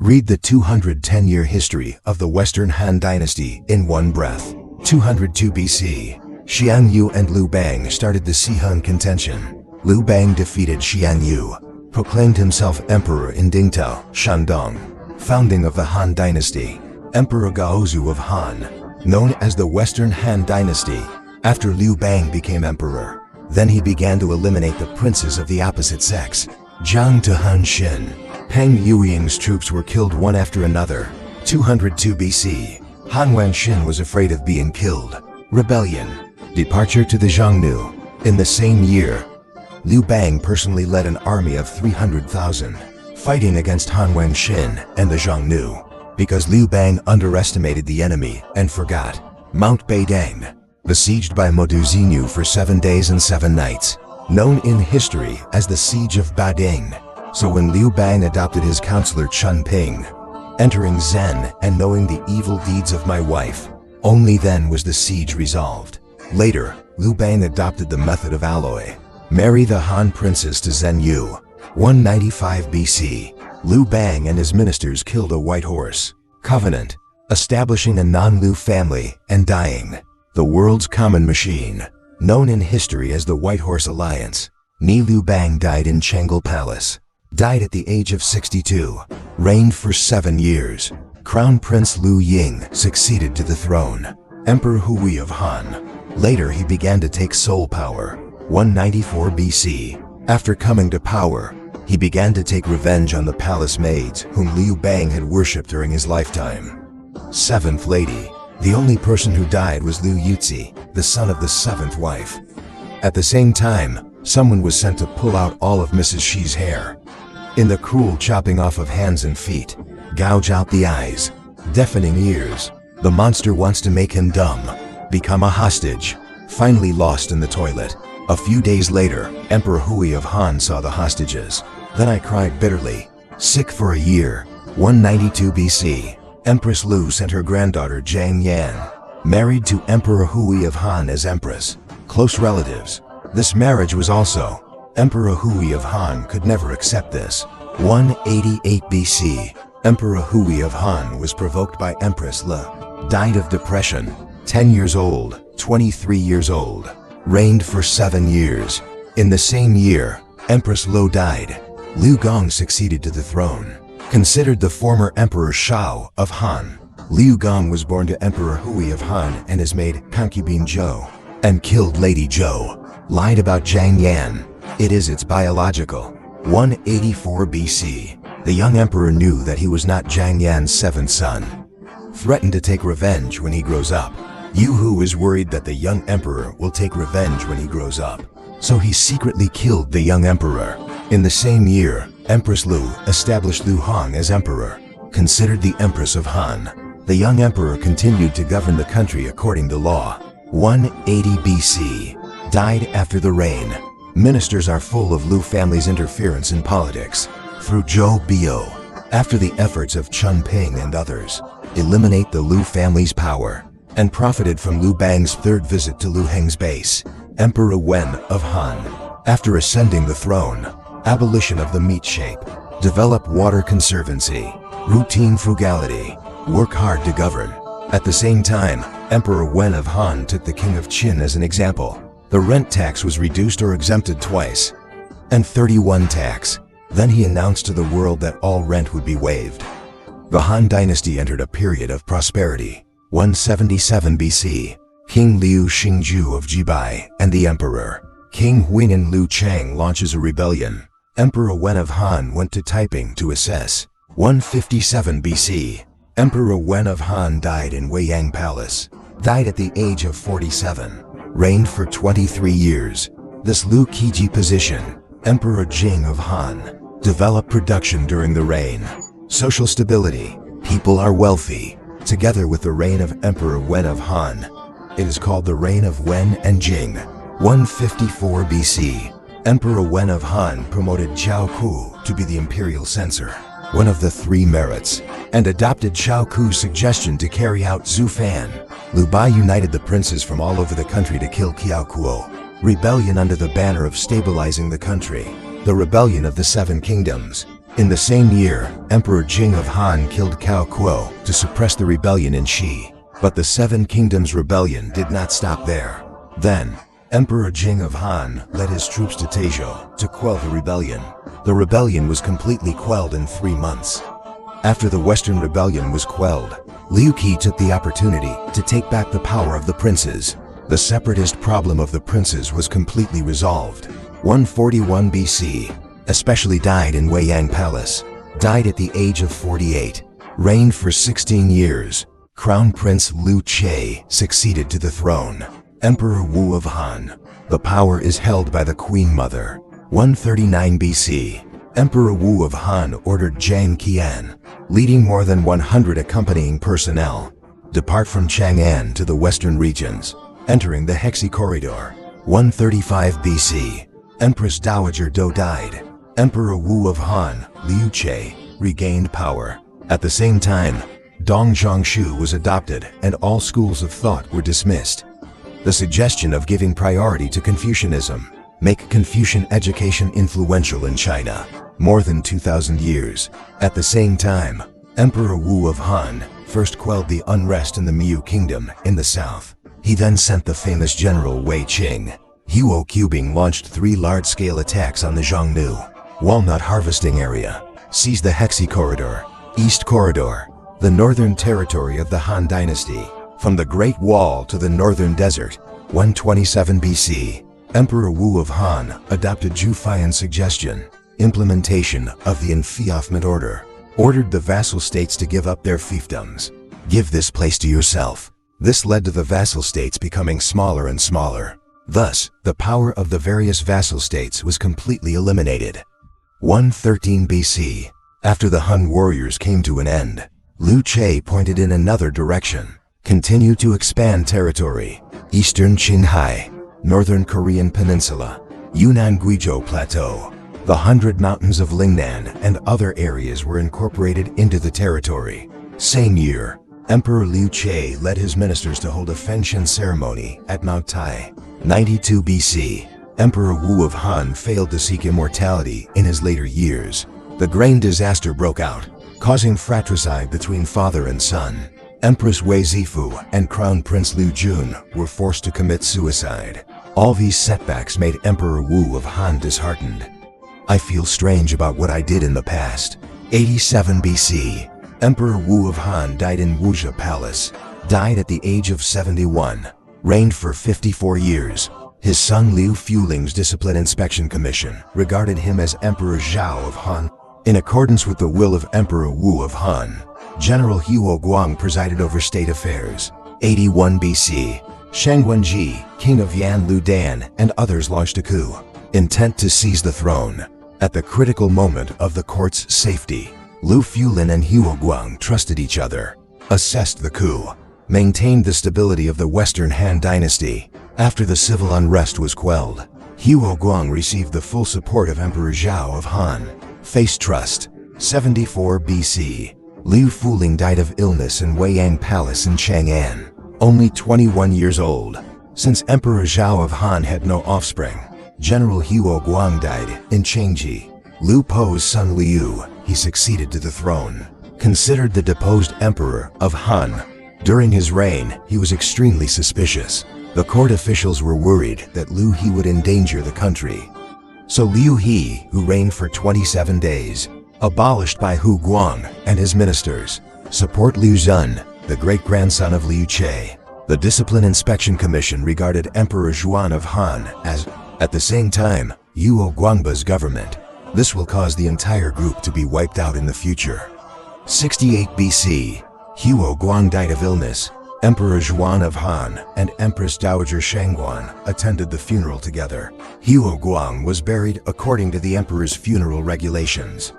Read the 210-year history of the Western Han Dynasty in one breath. 202 BC, Xiang Yu and Liu Bang started the Si-Han contention. Liu Bang defeated Xiang Yu, proclaimed himself emperor in Dingtao, Shandong, founding of the Han Dynasty. Emperor Gaozu of Han, known as the Western Han Dynasty, after Liu Bang became emperor. Then he began to eliminate the princes of the opposite sex. Zhang to Han Xin. Peng Yueying's troops were killed one after another. 202 BC, Han Wanxin was afraid of being killed. Rebellion. Departure to the Xiongnu. In the same year, Liu Bang personally led an army of 300,000, fighting against Han Wanxin and the Xiongnu, because Liu Bang underestimated the enemy and forgot. Mount Beidang, besieged by Modu Xinyu for 7 days and 7 nights, known in history as the Siege of Bading. So when Liu Bang adopted his counselor Chun Ping, entering Zen and knowing the evil deeds of my wife, only then was the siege resolved. Later, Liu Bang adopted the method of alloy. Marry the Han princess to Zhen Yu. 195 BC, Liu Bang and his ministers killed a white horse. Covenant, establishing a non-Liu family and dying. The world's common machine, known in history as the White Horse Alliance. Ni Liu Bang died in Chang'an Palace. Died at the age of 62. Reigned for 7 years. Crown Prince Liu Ying succeeded to the throne. Emperor Hui of Han. Later he began to take sole power. 194 BC. After coming to power, he began to take revenge on the palace maids whom Liu Bang had worshipped during his lifetime. 7th Lady. The only person who died was Liu Yuzi, the son of the 7th wife. At the same time, someone was sent to pull out all of Mrs. Shi's hair. In the cruel chopping off of hands and feet, gouge out the eyes, deafening ears. The monster wants to make him dumb, become a hostage, finally lost in the toilet. A few days later, Emperor Hui of Han saw the hostages. Then I cried bitterly, sick for a year. 192 BC, Empress Liu sent her granddaughter Zhang Yan, married to Emperor Hui of Han as empress. Close relatives. This marriage was also, Emperor Hui of Han could never accept this. 188 BC, Emperor Hui of Han was provoked by Empress Liu. Died of depression. 10 years old, 23 years old. Reigned for 7 years. In the same year, Empress Liu died. Liu Gong succeeded to the throne. Considered the former Emperor Shao of Han. Liu Gong was born to Emperor Hui of Han and his maid concubine Zhou, and killed Lady Zhou. Lied about Zhang Yan. It is its biological. 184 BC. The young emperor knew that he was not Zhang Yan's 7th son. Threatened to take revenge when he grows up. Yu Hu is worried that the young emperor will take revenge when he grows up. So he secretly killed the young emperor. In the same year, Empress Liu established Liu Hong as emperor. Considered the Empress of Han. The young emperor continued to govern the country according to law. 180 BC. Died after the reign. Ministers are full of Liu family's interference in politics. Through Zhou Biao, after the efforts of Chun Ping and others, eliminate the Liu family's power, and profited from Liu Bang's 3rd visit to Liu Heng's base. Emperor Wen of Han, after ascending the throne, abolition of the meat shape, develop water conservancy, routine frugality, work hard to govern. At the same time, Emperor Wen of Han took the King of Qin as an example. The rent tax was reduced or exempted twice, and 31 tax. Then he announced to the world that all rent would be waived. The Han Dynasty entered a period of prosperity. 177 BC, King Liu Xingju of Jibai and the Emperor, King Huinan Liu Chang launches a rebellion. Emperor Wen of Han went to Taiping to assess. 157 BC, Emperor Wen of Han died in Weiyang Palace. Died at the age of 47. Reigned for 23 years. This Liu Qiji position, Emperor Jing of Han, developed production during the reign. Social stability. People are wealthy. Together with the reign of Emperor Wen of Han, it is called the reign of Wen and Jing. 154 BC, Emperor Wen of Han promoted Zhao Ku to be the imperial censor, one of the 3 merits, and adopted Zhao Ku's suggestion to carry out Zhu Fan. Liu Bai united the princes from all over the country to kill Qiao Kuo. Rebellion under the banner of stabilizing the country. The rebellion of the 7 kingdoms. In the same year, Emperor Jing of Han killed Cao Kuo to suppress the rebellion in Xi. But the Seven Kingdoms rebellion did not stop there. Then, Emperor Jing of Han led his troops to Taizhou to quell the rebellion. The rebellion was completely quelled in 3 months. After the Western rebellion was quelled, Liu Qi took the opportunity to take back the power of the princes. The separatist problem of the princes was completely resolved. 141 BC, especially died in Weiyang Palace. Died at the age of 48. Reigned for 16 years. Crown Prince Liu Che succeeded to the throne. Emperor Wu of Han. The power is held by the Queen Mother. 139 BC. Emperor Wu of Han ordered Zhang Qian, leading more than 100 accompanying personnel, depart from Chang'an to the western regions, entering the Hexi Corridor. 135 BC. Empress Dowager Do died. Emperor Wu of Han, Liu Che, regained power. At the same time, Dong Zhongshu was adopted and all schools of thought were dismissed. The suggestion of giving priority to Confucianism make Confucian education influential in China more than 2,000 years. At the same time, Emperor Wu of Han first quelled the unrest in the Miu Kingdom in the south. He then sent the famous general Wei Qing. Huo Qubing launched 3 large-scale attacks on the Xiongnu Walnut harvesting area, seized the Hexi Corridor, East Corridor, the northern territory of the Han Dynasty, from the Great Wall to the northern desert. 127 BC. Emperor Wu of Han adopted Zhu Feiyan's suggestion, implementation of the enfeoffment order, ordered the vassal states to give up their fiefdoms. Give this place to yourself. This led to the vassal states becoming smaller and smaller. Thus, the power of the various vassal states was completely eliminated. 113 BC. After the Han warriors came to an end, Liu Che pointed in another direction, continued to expand territory. Eastern Qinghai, Northern Korean Peninsula, Yunnan Guizhou Plateau, the 100 mountains of Lingnan and other areas were incorporated into the territory. Same year, Emperor Liu Che led his ministers to hold a Fenshin ceremony at Mount Tai. 92 BC. Emperor Wu of Han failed to seek immortality in his later years. The grain disaster broke out, causing fratricide between father and son. Empress Wei Zifu and Crown Prince Liu Jun were forced to commit suicide. All these setbacks made Emperor Wu of Han disheartened. I feel strange about what I did in the past. 87 BC. Emperor Wu of Han died in Wuzhe Palace. Died at the age of 71. Reigned for 54 years. His son Liu Fuling's Discipline Inspection Commission regarded him as Emperor Zhao of Han. In accordance with the will of Emperor Wu of Han, General Huo Guang presided over state affairs. 81 BC. Shang Wenji, king of Yan Ludan, and others launched a coup, intent to seize the throne. At the critical moment of the court's safety, Liu Fulin and Huo Guang trusted each other, assessed the coup, maintained the stability of the Western Han Dynasty. After the civil unrest was quelled, Huo Guang received the full support of Emperor Zhao of Han. Face trust. 74 BC. Liu Fuling died of illness in Weiyang Palace in Chang'an, only 21 years old. Since Emperor Zhao of Han had no offspring, General Huo Guang died in Chengji. Liu Po's son Liu, he succeeded to the throne, considered the deposed emperor of Han. During his reign, he was extremely suspicious. The court officials were worried that Liu He would endanger the country. So Liu He, who reigned for 27 days, abolished by Hu Guang and his ministers, support Liu Zun, the great-grandson of Liu Che. The Discipline Inspection Commission regarded Emperor Zhuan of Han as, at the same time, Yuo Guangba's government. This will cause the entire group to be wiped out in the future. 68 BC. Huo Guang died of illness. Emperor Zhuan of Han and Empress Dowager Shangguan attended the funeral together. Huo Guang was buried according to the emperor's funeral regulations,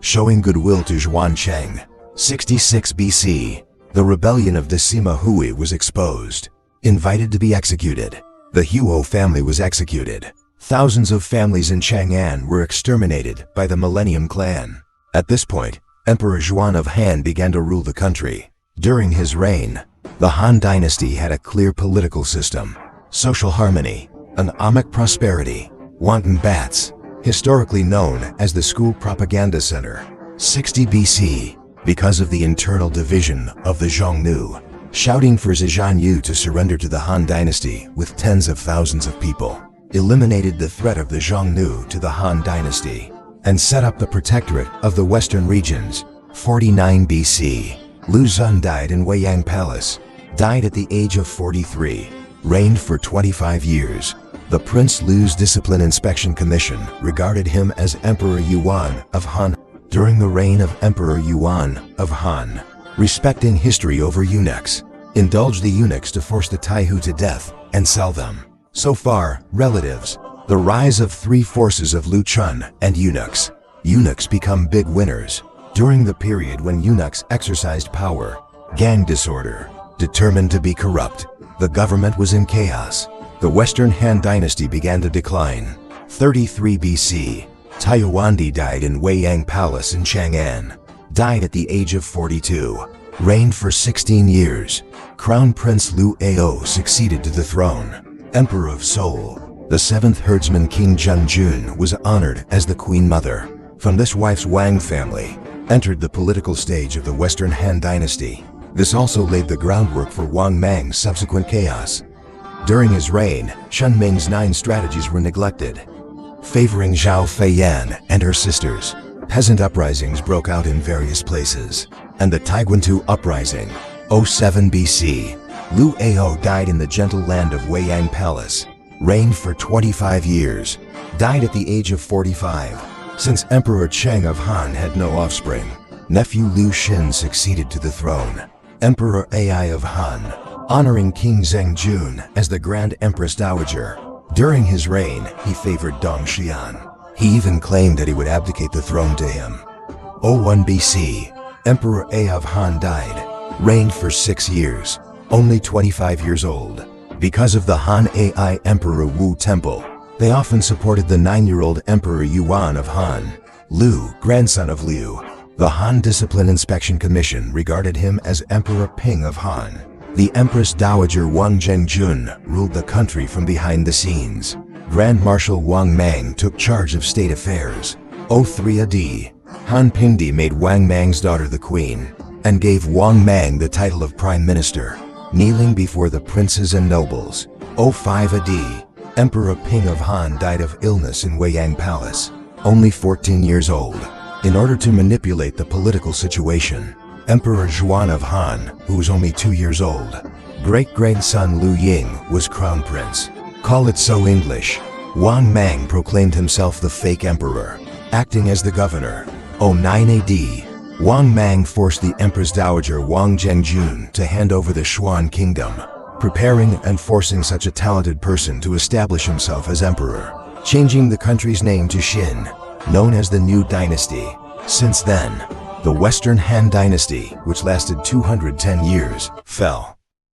showing goodwill to Zhuan Cheng. 66 BC. The rebellion of the Sima Hui was exposed. Invited to be executed, the Huo family was executed. Thousands of families in Chang'an were exterminated by the Millennium Clan. At this point, Emperor Zhuan of Han began to rule the country. During his reign, the Han Dynasty had a clear political system, social harmony, economic prosperity, wanton bats, historically known as the school propaganda center. 60 BC, because of the internal division of the Xiongnu, shouting for Zhizhanyu to surrender to the Han Dynasty with tens of thousands of people, eliminated the threat of the Xiongnu to the Han Dynasty, and set up the protectorate of the western regions. 49 BC, Lu Xun died in Weiyang Palace, died at the age of 43, reigned for 25 years. The Prince Lu's Discipline Inspection Commission regarded him as Emperor Yuan of Han during the reign of Emperor Yuan of Han, respecting history over eunuchs, indulged the eunuchs to force the Taihu to death and sell them. So far, relatives. The rise of three forces of Lu Chun and eunuchs. Eunuchs become big winners. During the period when eunuchs exercised power, gang disorder, determined to be corrupt, the government was in chaos. The Western Han Dynasty began to decline. 33 BC, Taiyuandi died in Weiyang Palace in Chang'an, died at the age of 42, reigned for 16 years. Crown Prince Liu Ao succeeded to the throne. Emperor of Seoul, the seventh herdsman King Junjun was honored as the Queen Mother. From this wife's Wang family, entered the political stage of the Western Han Dynasty. This also laid the groundwork for Wang Mang's subsequent chaos. During his reign, Shen Ming's 9 strategies were neglected, favoring Zhao Feiyan and her sisters. Peasant uprisings broke out in various places, and the Taiguantu Uprising. 07 BC, Liu Ao died in the gentle land of Weiyang Palace, reigned for 25 years, died at the age of 45. Since Emperor Cheng of Han had no offspring, nephew Liu Xin succeeded to the throne. Emperor Ai of Han, honoring King Zhengjun as the Grand Empress Dowager. During his reign, he favored Dong Xian. He even claimed that he would abdicate the throne to him. 01 BC, Emperor Ai of Han died, reigned for 6 years, only 25 years old. Because of the Han Ai Emperor Wu Temple, they often supported the 9-year-old Emperor Yuan of Han. Liu, grandson of Liu, the Han Discipline Inspection Commission regarded him as Emperor Ping of Han. The Empress Dowager Wang Zhengjun ruled the country from behind the scenes. Grand Marshal Wang Mang took charge of state affairs. 03 AD, Han Pingdi made Wang Mang's daughter the queen, and gave Wang Mang the title of prime minister, kneeling before the princes and nobles. 05 AD, Emperor Ping of Han died of illness in Weiyang Palace, only 14 years old. In order to manipulate the political situation, Emperor Zhuan of Han, who was only 2 years old, great-grandson Liu Ying was crown prince. Call it so English. Wang Mang proclaimed himself the fake emperor, acting as the governor. 09 AD, Wang Mang forced the Empress Dowager Wang Zhengjun to hand over the Xuan kingdom, preparing and forcing such a talented person to establish himself as emperor, changing the country's name to Xin, known as the New Dynasty. Since then, the Western Han Dynasty, which lasted 210 years, fell.